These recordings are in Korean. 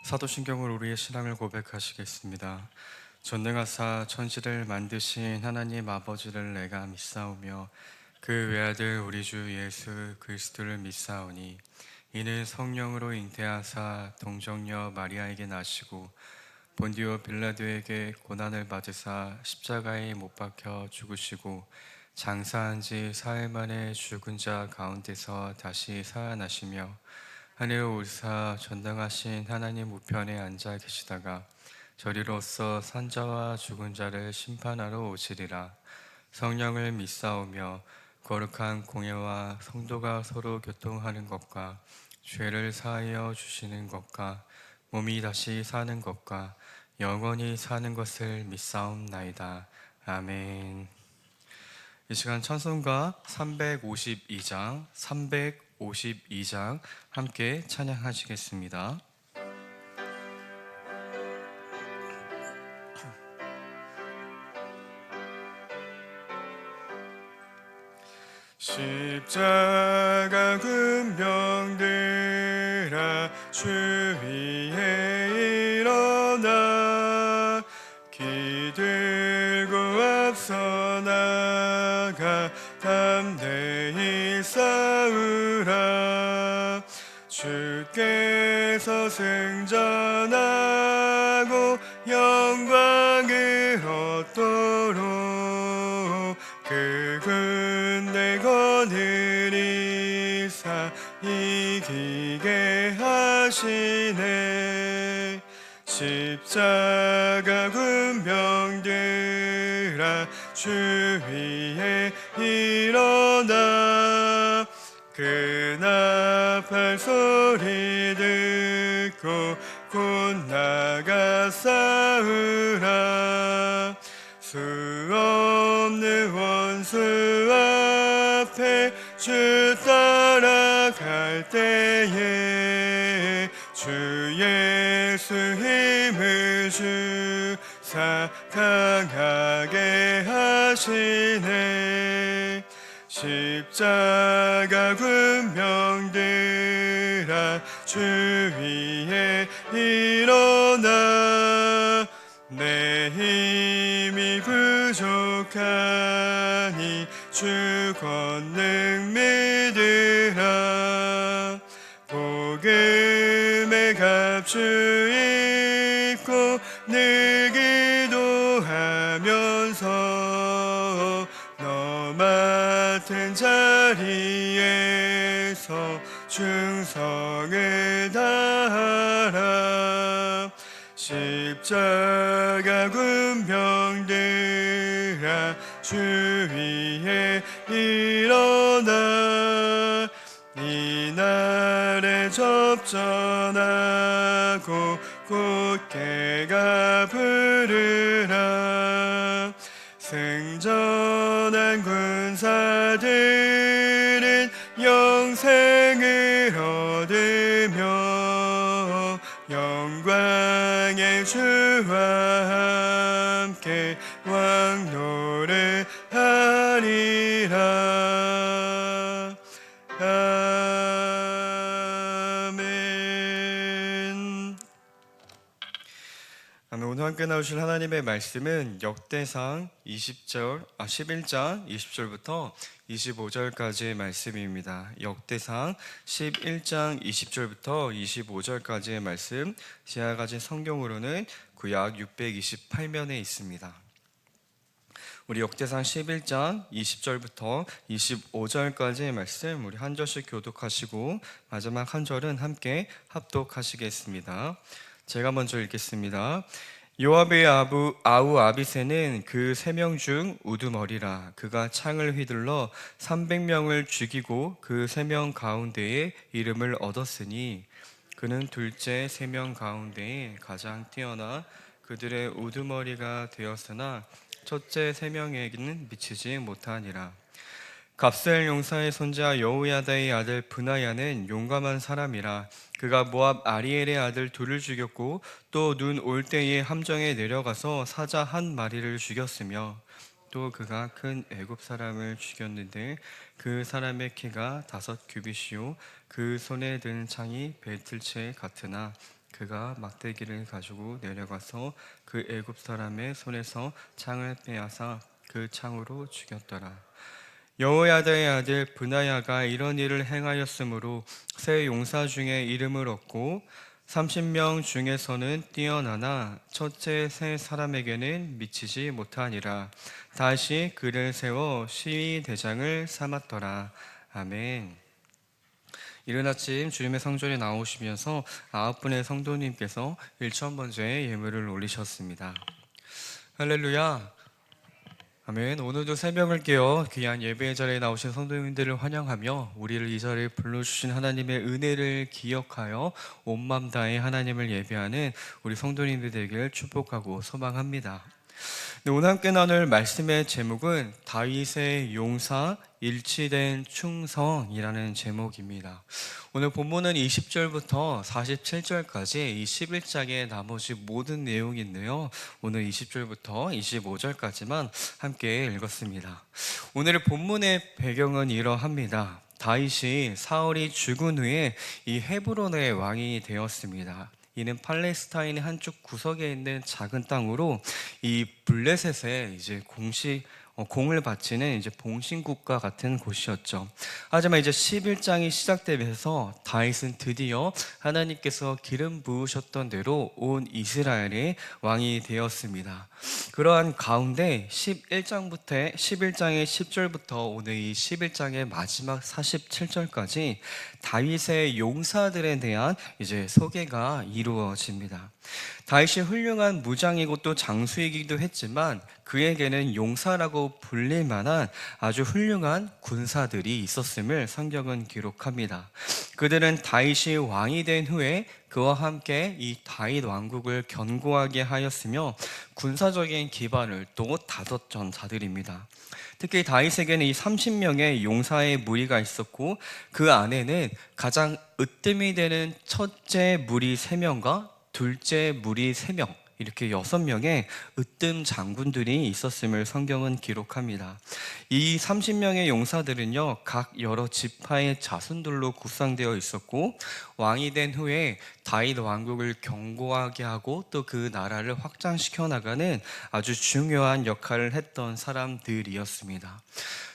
사도신경으로 우리의 신앙을 고백하시겠습니다. 전능하사 천지를 만드신 하나님 아버지를 내가 믿사오며 그 외아들 우리 주 예수 그리스도를 믿사오니 이는 성령으로 잉태하사 동정녀 마리아에게 나시고 본디오 빌라도에게 고난을 받으사 십자가에 못 박혀 죽으시고 장사한 지 사흘 만에 죽은 자 가운데서 다시 살아나시며 하늘 오르사 전능하신 하나님 우편에 앉아 계시다가 저리로서 산자와 죽은 자를 심판하러 오시리라. 성령을 믿사오며 거룩한 공예와 성도가 서로 교통하는 것과 죄를 사하여 주시는 것과 몸이 다시 사는 것과 영원히 사는 것을 믿사옵나이다. 아멘. 이 시간 찬송가 352장 함께 찬양하시겠습니다. 십자가 군병들아 주 위에 일어나 기들고 앞서 나가 담대히 싸우라. 주께서 승전하고 영광을 얻도록 그 군대 거느리사 이기게 하시네. 십자가 군병들아 주 위에 일어나 그 나팔 소리 듣고 곧 나가 싸우라. 수 없는 원수 앞에 주 따라갈 때에 주 예수 힘을 주사 강하게 하시네. 십자가 군병들아 주 위에 일어나 내 힘이 부족하니 주 권능 믿으라. 복음의 갑주 입고 늘 기도하면서 너 맡은 자리에서 충성을 다하라. 십자가 군병들아 주 위에 일어나 이날에 접전하고 굳게가 부르라. 승전한 군사들은 영생을 얻으며 영광의 주와 함께 왕노를 하리라. 아멘. 오늘 함께 나오실 하나님의 말씀은 역대상 11장 20절부터 25절까지의 말씀입니다. 역대상 11장 20절부터 25절까지의 말씀, 제가 가진 성경으로는 구약 628면에 있습니다. 우리 역대상 11장 20절부터 25절까지의 말씀 우리 한 절씩 교독하시고 마지막 한 절은 함께 합독하시겠습니다. 제가 먼저 읽겠습니다. 요압의 아우 아비새는 그 3명 중 우두머리라. 그가 창을 휘둘러 300명을 죽이고 그 3명 가운데에 이름을 얻었으니 그는 둘째 3명 가운데에 가장 뛰어나 그들의 우두머리가 되었으나 첫째 3명에게는 미치지 못하니라. 갑셀 용사의 손자 여호야다의 아들 브나야는 용감한 사람이라. 그가 모압 아리엘의 아들 둘을 죽였고 또 눈 올 때에 함정에 내려가서 사자 한 마리를 죽였으며 또 그가 큰 애굽 사람을 죽였는데 그 사람의 키가 5규빗이요 그 손에 든 창이 배틀채 같으나 그가 막대기를 가지고 내려가서 그 애굽 사람의 손에서 창을 빼앗아 그 창으로 죽였더라. 여호야다의 아들 브나야가 이런 일을 행하였으므로 세 용사 중에 이름을 얻고 30명 중에서는 뛰어나나 첫째 세 사람에게는 미치지 못하니라. 다시 그를 세워 시위 대장을 삼았더라. 아멘. 이른 아침 주님의 성전에 나오시면서 9분의 성도님께서 1000번째 예물을 올리셨습니다. 할렐루야. 아멘. 오늘도 새벽을 깨어 귀한 예배의 자리에 나오신 성도님들을 환영하며 우리를 이 자리에 불러주신 하나님의 은혜를 기억하여 온 맘 다해 하나님을 예배하는 우리 성도님들 되길 축복하고 소망합니다. 오늘 함께 나눌 말씀의 제목은 다윗의 용사 일치된 충성이라는 제목입니다. 오늘 본문은 20절부터 47절까지 이 11장의 나머지 모든 내용인데요, 오늘 20절부터 25절까지만 함께 읽었습니다. 오늘의 본문의 배경은 이러합니다. 다윗이 사울이 죽은 후에 이 헤브론의 왕이 되었습니다. 이는 팔레스타인의 한쪽 구석에 있는 작은 땅으로 이 블레셋에 이제 공을 바치는 이제 봉신국과 같은 곳이었죠. 하지만 이제 11장이 시작되면서 다윗은 드디어 하나님께서 기름 부으셨던 대로 온 이스라엘의 왕이 되었습니다. 그러한 가운데 11장의 10절부터 오늘 이 11장의 마지막 47절까지 다윗의 용사들에 대한 이제 소개가 이루어집니다. 다윗이 훌륭한 무장이고 또 장수이기도 했지만 그에게는 용사라고 불릴 만한 아주 훌륭한 군사들이 있었음을 성경은 기록합니다. 그들은 다윗이 왕이 된 후에 그와 함께 이 다윗 왕국을 견고하게 하였으며 군사적인 기반을 또 다졌던 자들입니다. 특히 다윗에게는 이 30명의 용사의 무리가 있었고 그 안에는 가장 으뜸이 되는 첫째 무리 3명과 둘째 무리 3명, 이렇게 6명의 으뜸 장군들이 있었음을 성경은 기록합니다. 이 30명의 용사들은요, 각 여러 지파의 자손들로 구성되어 있었고 왕이 된 후에 다윗 왕국을 견고하게 하고 또 그 나라를 확장시켜 나가는 아주 중요한 역할을 했던 사람들이었습니다.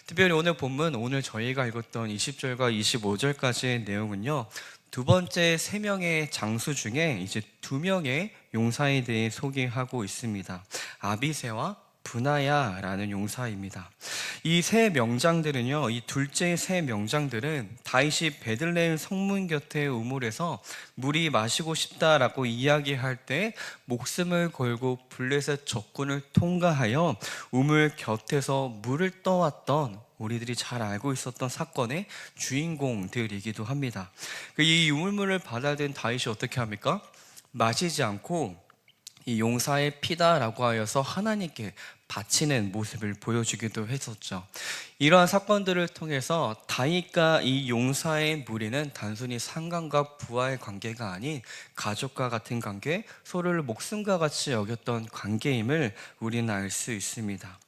특별히 오늘 본문, 오늘 저희가 읽었던 20절과 25절까지의 내용은요, 두 번째 3명의 장수 중에 이제 2명의 용사에 대해 소개하고 있습니다. 아비새와 브나야라는 용사입니다. 이 세 명장들은요, 이 둘째 세 명장들은 다윗이 베들레헴 성문 곁에 우물에서 물이 마시고 싶다라고 이야기할 때 목숨을 걸고 블레셋 적군을 통과하여 우물 곁에서 물을 떠왔던, 우리들이 잘 알고 있었던 사건의 주인공들이기도 합니다. 이 우물물을 받아든 다윗이 어떻게 합니까? 마시지 않고 이 용사의 피다라고 하여서 하나님께 바치는 모습을 보여주기도 했었죠. 이러한 사건들을 통해서 다윗과 이 용사의 무리는 단순히 상관과 부하의 관계가 아닌 가족과 같은 관계, 서로를 목숨과 같이 여겼던 관계임을 우리는 알 수 있습니다.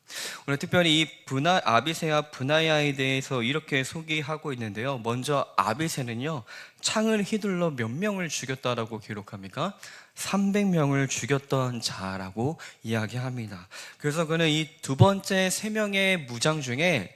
오늘 특별히 이 아비새와 브나야에 대해서 이렇게 소개하고 있는데요, 먼저 아비새는요, 창을 휘둘러 몇 명을 죽였다라고 기록합니까? 300명을 죽였던 자라고 이야기합니다. 그래서 그는 이 두 번째 3명의 무장 중에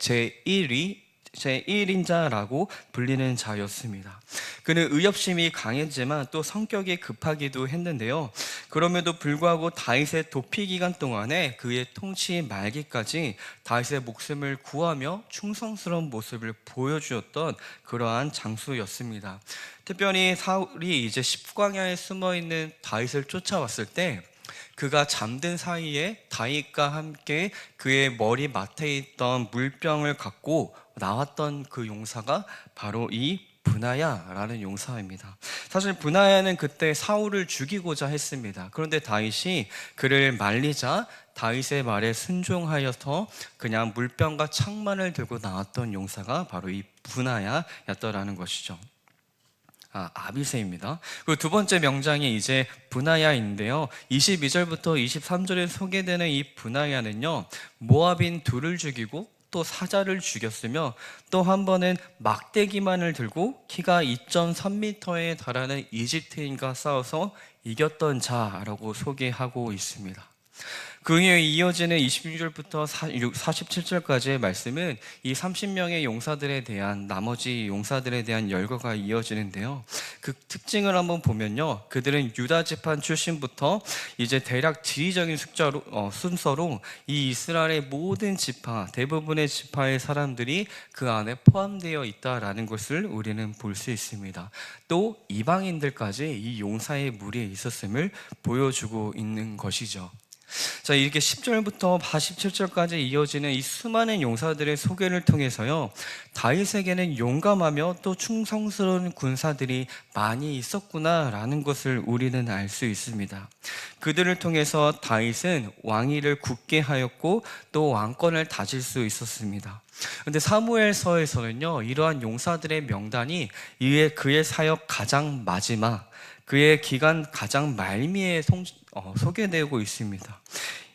제1인자라고 불리는 자였습니다. 그는 의협심이 강했지만 또 성격이 급하기도 했는데요, 그럼에도 불구하고 다윗의 도피 기간 동안에 그의 통치 말기까지 다윗의 목숨을 구하며 충성스러운 모습을 보여주었던 그러한 장수였습니다. 특별히 사울이 이제 십광야에 숨어있는 다윗을 쫓아왔을 때 그가 잠든 사이에 다윗과 함께 그의 머리 맡에 있던 물병을 갖고 나왔던 그 용사가 바로 이 브나야라는 용사입니다. 사실 브나야는 그때 사울을 죽이고자 했습니다. 그런데 다윗이 그를 말리자 다윗의 말에 순종하여서 그냥 물병과 창만을 들고 나왔던 용사가 바로 이 브나야였더라는 것이죠. 아비새입니다. 그리고 두 번째 명장이 이제 브나야인데요, 22절부터 23절에 소개되는 이 브나야는요, 모압인 둘을 죽이고 또 사자를 죽였으며 또 한 번은 막대기만을 들고 키가 2.3m에 달하는 이집트인과 싸워서 이겼던 자라고 소개하고 있습니다. 그 이후에 이어지는 26절부터 47절까지의 말씀은 이 30명의 용사들에 대한 나머지 용사들에 대한 열거가 이어지는데요. 그 특징을 한번 보면요, 그들은 유다 지파 출신부터 이제 대략 지리적인 순서로 이 이스라엘의 모든 지파, 대부분의 지파의 사람들이 그 안에 포함되어 있다라는 것을 우리는 볼 수 있습니다. 또 이방인들까지 이 용사의 무리에 있었음을 보여주고 있는 것이죠. 자, 이렇게 10절부터 47절까지 이어지는 이 수많은 용사들의 소개를 통해서요, 다윗에게는 용감하며 또 충성스러운 군사들이 많이 있었구나라는 것을 우리는 알 수 있습니다. 그들을 통해서 다윗은 왕위를 굳게 하였고 또 왕권을 다질 수 있었습니다. 근데 사무엘서에서는요, 이러한 용사들의 명단이 그의 사역 가장 마지막, 그의 기간 가장 말미에 소개되고 있습니다.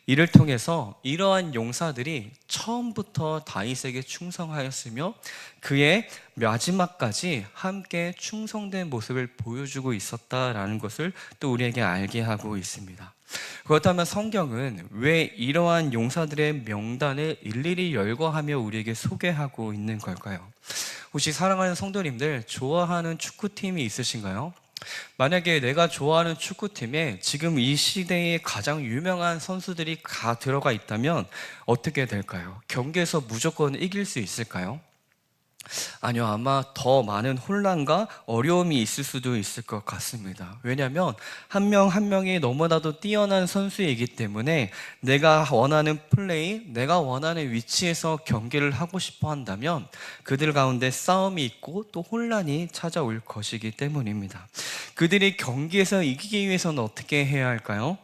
이를 통해서 이러한 용사들이 처음부터 다윗에게 충성하였으며 그의 마지막까지 함께 충성된 모습을 보여주고 있었다라는 것을 또 우리에게 알게 하고 있습니다. 그렇다면 성경은 왜 이러한 용사들의 명단을 일일이 열거하며 우리에게 소개하고 있는 걸까요? 혹시 사랑하는 성도님들, 좋아하는 축구팀이 있으신가요? 만약에 내가 좋아하는 축구팀에 지금 이 시대에 가장 유명한 선수들이 다 들어가 있다면 어떻게 될까요? 경기에서 무조건 이길 수 있을까요? 아니요, 아마 더 많은 혼란과 어려움이 있을 수도 있을 것 같습니다. 왜냐하면 한 명 한 명이 너무나도 뛰어난 선수이기 때문에 내가 원하는 플레이, 내가 원하는 위치에서 경기를 하고 싶어 한다면 그들 가운데 싸움이 있고 또 혼란이 찾아올 것이기 때문입니다. 그들이 경기에서 이기기 위해서는 어떻게 해야 할까요?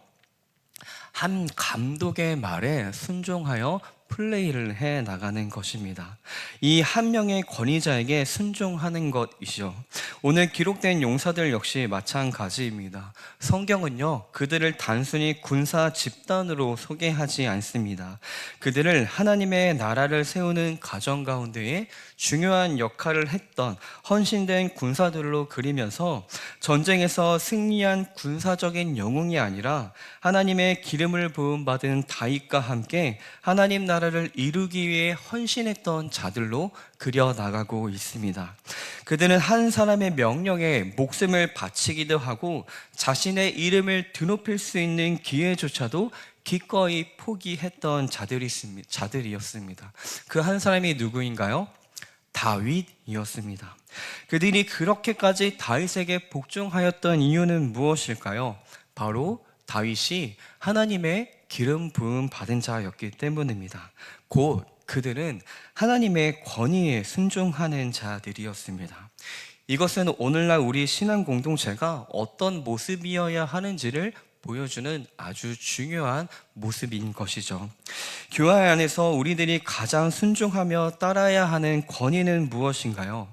한 감독의 말에 순종하여 플레이를 해 나가는 것입니다. 이 한 명의 권위자에게 순종하는 것이죠. 오늘 기록된 용사들 역시 마찬가지입니다. 성경은요, 그들을 단순히 군사 집단으로 소개하지 않습니다. 그들을 하나님의 나라를 세우는 가정 가운데에 중요한 역할을 했던 헌신된 군사들로 그리면서 전쟁에서 승리한 군사적인 영웅이 아니라 하나님의 기름을 부음받은 다윗과 함께 하나님 나라를 이루기 위해 헌신했던 자들로 그려나가고 있습니다. 그들은 한 사람의 명령에 목숨을 바치기도 하고 자신의 이름을 드높일 수 있는 기회조차도 기꺼이 포기했던 자들이었습니다. 그 한 사람이 누구인가요? 다윗이었습니다. 그들이 그렇게까지 다윗에게 복종하였던 이유는 무엇일까요? 바로 다윗이 하나님의 기름 부음 받은 자였기 때문입니다. 곧 그들은 하나님의 권위에 순종하는 자들이었습니다. 이것은 오늘날 우리 신앙 공동체가 어떤 모습이어야 하는지를 보여주는 아주 중요한 모습인 것이죠. 교회 안에서 우리들이 가장 순종하며 따라야 하는 권위는 무엇인가요?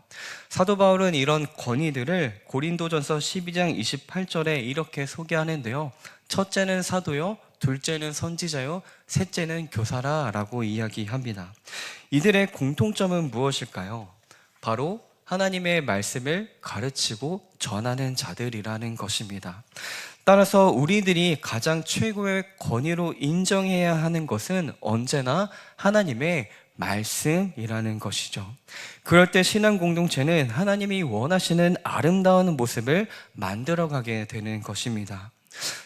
사도 바울은 이런 권위들을 고린도전서 12장 28절에 이렇게 소개하는데요. 첫째는 사도요, 둘째는 선지자요, 셋째는 교사라 라고 이야기합니다. 이들의 공통점은 무엇일까요? 바로 하나님의 말씀을 가르치고 전하는 자들이라는 것입니다. 따라서 우리들이 가장 최고의 권위로 인정해야 하는 것은 언제나 하나님의 말씀이라는 것이죠. 그럴 때 신앙 공동체는 하나님이 원하시는 아름다운 모습을 만들어가게 되는 것입니다.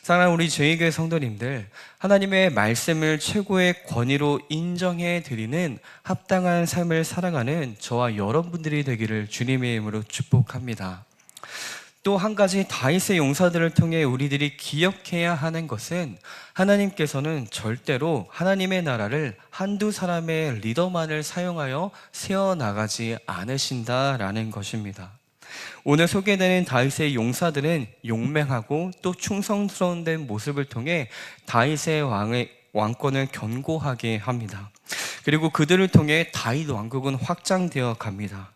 사랑하는 우리 저희교회 성도님들, 하나님의 말씀을 최고의 권위로 인정해 드리는 합당한 삶을 살아가는 저와 여러분들이 되기를 주님의 이름으로 축복합니다. 또 한 가지 다윗의 용사들을 통해 우리들이 기억해야 하는 것은 하나님께서는 절대로 하나님의 나라를 한두 사람의 리더만을 사용하여 세워나가지 않으신다라는 것입니다. 오늘 소개되는 다윗의 용사들은 용맹하고 또 충성스러운 된 모습을 통해 다윗의 왕권을 견고하게 합니다. 그리고 그들을 통해 다윗 왕국은 확장되어 갑니다.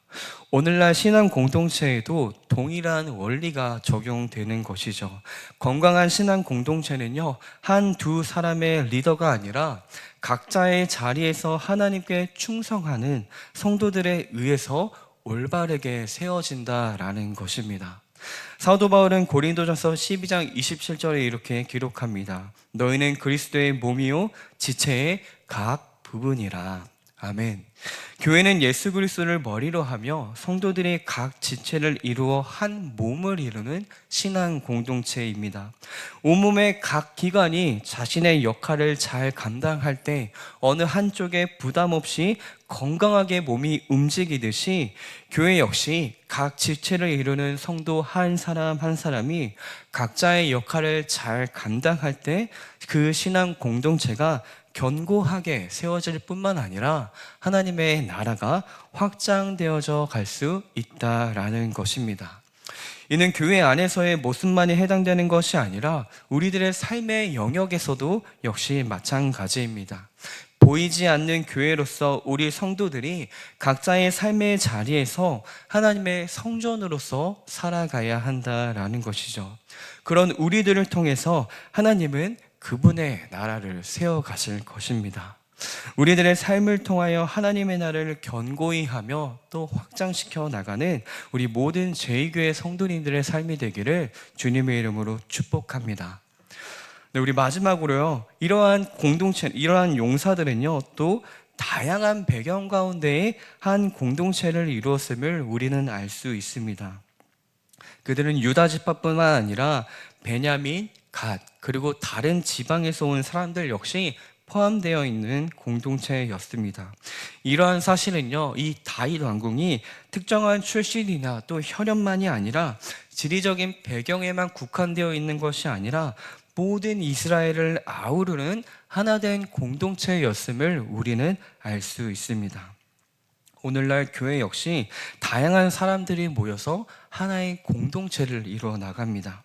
오늘날 신앙 공동체에도 동일한 원리가 적용되는 것이죠. 건강한 신앙 공동체는요, 한두 사람의 리더가 아니라 각자의 자리에서 하나님께 충성하는 성도들에 의해서 올바르게 세워진다라는 것입니다. 사도 바울은 고린도전서 12장 27절에 이렇게 기록합니다. 너희는 그리스도의 몸이요 지체의 각 부분이라. 아멘. 교회는 예수 그리스도를 머리로 하며 성도들이 각 지체를 이루어 한 몸을 이루는 신앙 공동체입니다. 온몸의 각 기관이 자신의 역할을 잘 감당할 때 어느 한쪽에 부담 없이 건강하게 몸이 움직이듯이 교회 역시 각 지체를 이루는 성도 한 사람 한 사람이 각자의 역할을 잘 감당할 때 그 신앙 공동체가 견고하게 세워질 뿐만 아니라 하나님의 나라가 확장되어져 갈 수 있다라는 것입니다. 이는 교회 안에서의 모습만이 해당되는 것이 아니라 우리들의 삶의 영역에서도 역시 마찬가지입니다. 보이지 않는 교회로서 우리 성도들이 각자의 삶의 자리에서 하나님의 성전으로서 살아가야 한다라는 것이죠. 그런 우리들을 통해서 하나님은 그분의 나라를 세워가실 것입니다. 우리들의 삶을 통하여 하나님의 나라를 견고히 하며 또 확장시켜 나가는 우리 모든 제2교회 성도님들의 삶이 되기를 주님의 이름으로 축복합니다. 네, 우리 마지막으로요, 이러한 공동체, 이러한 용사들은요, 또 다양한 배경 가운데에 한 공동체를 이루었음을 우리는 알 수 있습니다. 그들은 유다 지파뿐만 아니라 베냐민, 갓, 그리고 다른 지방에서 온 사람들 역시 포함되어 있는 공동체였습니다. 이러한 사실은요, 이 다윗 왕궁이 특정한 출신이나 또 혈연만이 아니라 지리적인 배경에만 국한되어 있는 것이 아니라 모든 이스라엘을 아우르는 하나된 공동체였음을 우리는 알 수 있습니다. 오늘날 교회 역시 다양한 사람들이 모여서 하나의 공동체를 이루어 나갑니다.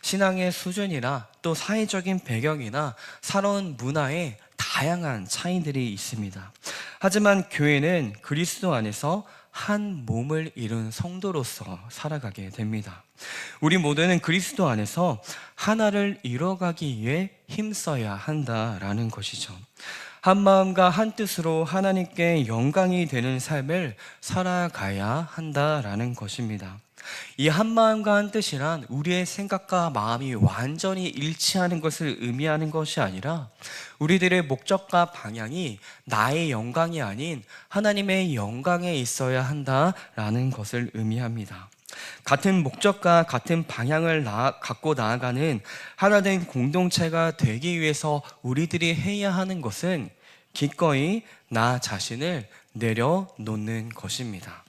신앙의 수준이나 또 사회적인 배경이나 살아온 문화에 다양한 차이들이 있습니다. 하지만 교회는 그리스도 안에서 한 몸을 이룬 성도로서 살아가게 됩니다. 우리 모두는 그리스도 안에서 하나를 이뤄가기 위해 힘써야 한다라는 것이죠. 한 마음과 한 뜻으로 하나님께 영광이 되는 삶을 살아가야 한다라는 것입니다. 이 한 마음과 한 뜻이란 우리의 생각과 마음이 완전히 일치하는 것을 의미하는 것이 아니라 우리들의 목적과 방향이 나의 영광이 아닌 하나님의 영광에 있어야 한다라는 것을 의미합니다. 같은 목적과 같은 방향을 갖고 나아가는 하나된 공동체가 되기 위해서 우리들이 해야 하는 것은 기꺼이 나 자신을 내려놓는 것입니다.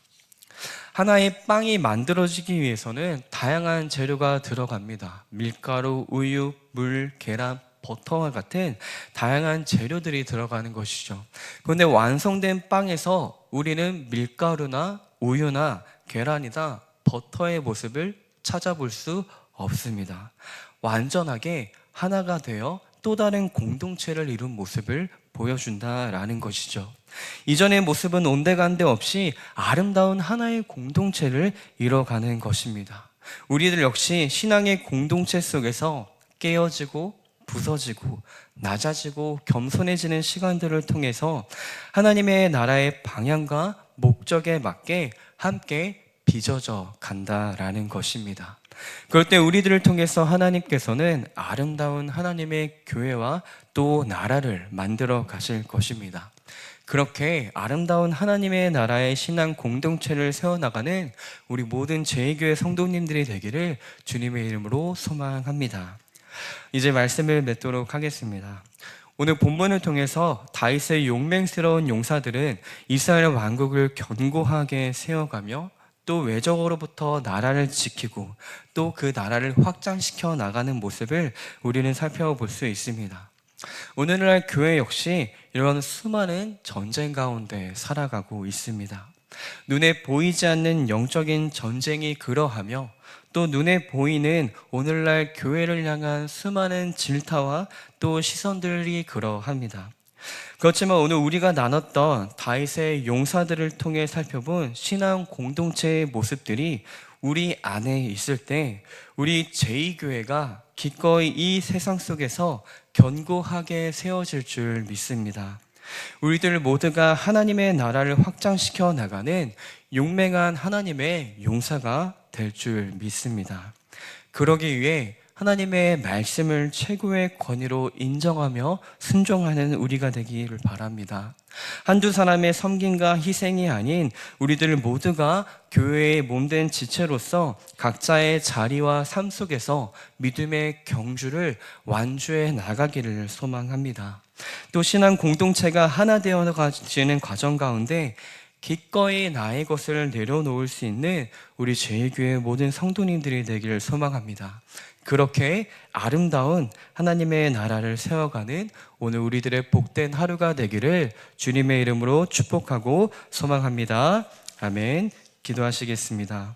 하나의 빵이 만들어지기 위해서는 다양한 재료가 들어갑니다. 밀가루, 우유, 물, 계란, 버터와 같은 다양한 재료들이 들어가는 것이죠. 그런데 완성된 빵에서 우리는 밀가루나 우유나 계란이나 버터의 모습을 찾아볼 수 없습니다. 완전하게 하나가 되어 또 다른 공동체를 이룬 모습을 보여준다라는 것이죠. 이전의 모습은 온데간데 없이 아름다운 하나의 공동체를 이뤄가는 것입니다. 우리들 역시 신앙의 공동체 속에서 깨어지고 부서지고 낮아지고 겸손해지는 시간들을 통해서 하나님의 나라의 방향과 목적에 맞게 함께 빚어져 간다라는 것입니다. 그럴 때 우리들을 통해서 하나님께서는 아름다운 하나님의 교회와 또 나라를 만들어 가실 것입니다. 그렇게 아름다운 하나님의 나라의 신앙 공동체를 세워나가는 우리 모든 제2교회 성도님들이 되기를 주님의 이름으로 소망합니다. 이제 말씀을 맺도록 하겠습니다. 오늘 본문을 통해서 다윗의 용맹스러운 용사들은 이스라엘 왕국을 견고하게 세워가며 또 외적으로부터 나라를 지키고 또 그 나라를 확장시켜 나가는 모습을 우리는 살펴볼 수 있습니다. 오늘날 교회 역시 이런 수많은 전쟁 가운데 살아가고 있습니다. 눈에 보이지 않는 영적인 전쟁이 그러하며 또 눈에 보이는 오늘날 교회를 향한 수많은 질타와 또 시선들이 그러합니다. 그렇지만 오늘 우리가 나눴던 다윗의 용사들을 통해 살펴본 신앙 공동체의 모습들이 우리 안에 있을 때 우리 제2교회가 기꺼이 이 세상 속에서 견고하게 세워질 줄 믿습니다. 우리들 모두가 하나님의 나라를 확장시켜 나가는 용맹한 하나님의 용사가 될 줄 믿습니다. 그러기 위해 하나님의 말씀을 최고의 권위로 인정하며 순종하는 우리가 되기를 바랍니다. 한두 사람의 섬김과 희생이 아닌 우리들 모두가 교회의 몸된 지체로서 각자의 자리와 삶 속에서 믿음의 경주를 완주해 나가기를 소망합니다. 또 신앙 공동체가 하나 되어가지는 과정 가운데 기꺼이 나의 것을 내려놓을 수 있는 우리 제1교회 모든 성도님들이 되기를 소망합니다. 그렇게 아름다운 하나님의 나라를 세워가는 오늘 우리들의 복된 하루가 되기를 주님의 이름으로 축복하고 소망합니다. 아멘. 기도하시겠습니다.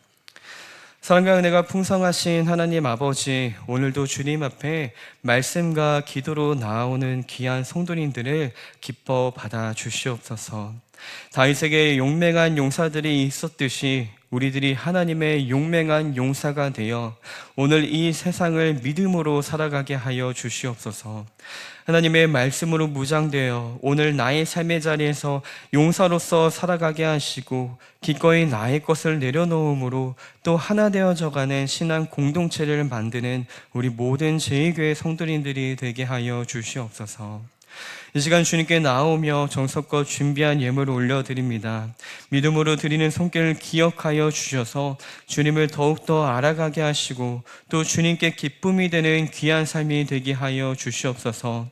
사랑과 은혜가 풍성하신 하나님 아버지, 오늘도 주님 앞에 말씀과 기도로 나아오는 귀한 성도님들을 기뻐 받아 주시옵소서. 다윗에게 용맹한 용사들이 있었듯이 우리들이 하나님의 용맹한 용사가 되어 오늘 이 세상을 믿음으로 살아가게 하여 주시옵소서. 하나님의 말씀으로 무장되어 오늘 나의 삶의 자리에서 용사로서 살아가게 하시고 기꺼이 나의 것을 내려놓음으로 또 하나 되어져가는 신앙 공동체를 만드는 우리 모든 제2교회 성도님들이 되게 하여 주시옵소서. 이 시간 주님께 나오며 정성껏 준비한 예물을 올려드립니다. 믿음으로 드리는 손길을 기억하여 주셔서 주님을 더욱더 알아가게 하시고 또 주님께 기쁨이 되는 귀한 삶이 되게 하여 주시옵소서.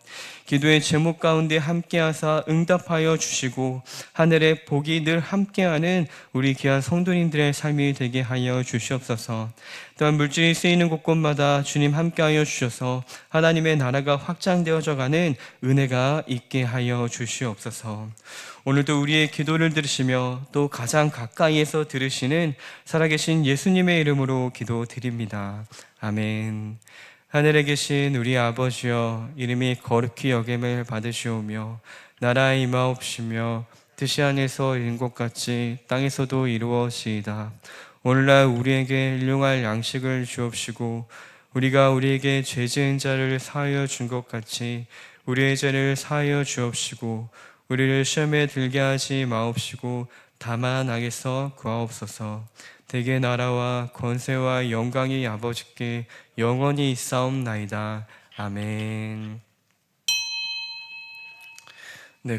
기도의 제목 가운데 함께하사 응답하여 주시고 하늘의 복이 늘 함께하는 우리 귀한 성도님들의 삶이 되게 하여 주시옵소서. 또한 물질이 쓰이는 곳곳마다 주님 함께하여 주셔서 하나님의 나라가 확장되어져 가는 은혜가 있게 하여 주시옵소서. 오늘도 우리의 기도를 들으시며 또 가장 가까이에서 들으시는 살아계신 예수님의 이름으로 기도드립니다. 아멘. 하늘에 계신 우리 아버지여, 이름이 거룩히 여김을 받으시오며 나라에 임하옵시며 뜻이 하늘에서 이룬 것 같이 땅에서도 이루어지이다. 오늘날 우리에게 일용할 양식을 주옵시고 우리가 우리에게 죄 지은 자를 사하여 준 것 같이 우리의 죄를 사하여 주옵시고 우리를 시험에 들게 하지 마옵시고 다만 악에서 구하옵소서. 대개 나라와 권세와 영광이 아버지께 영원히 있사옵나이다. 아멘. 네,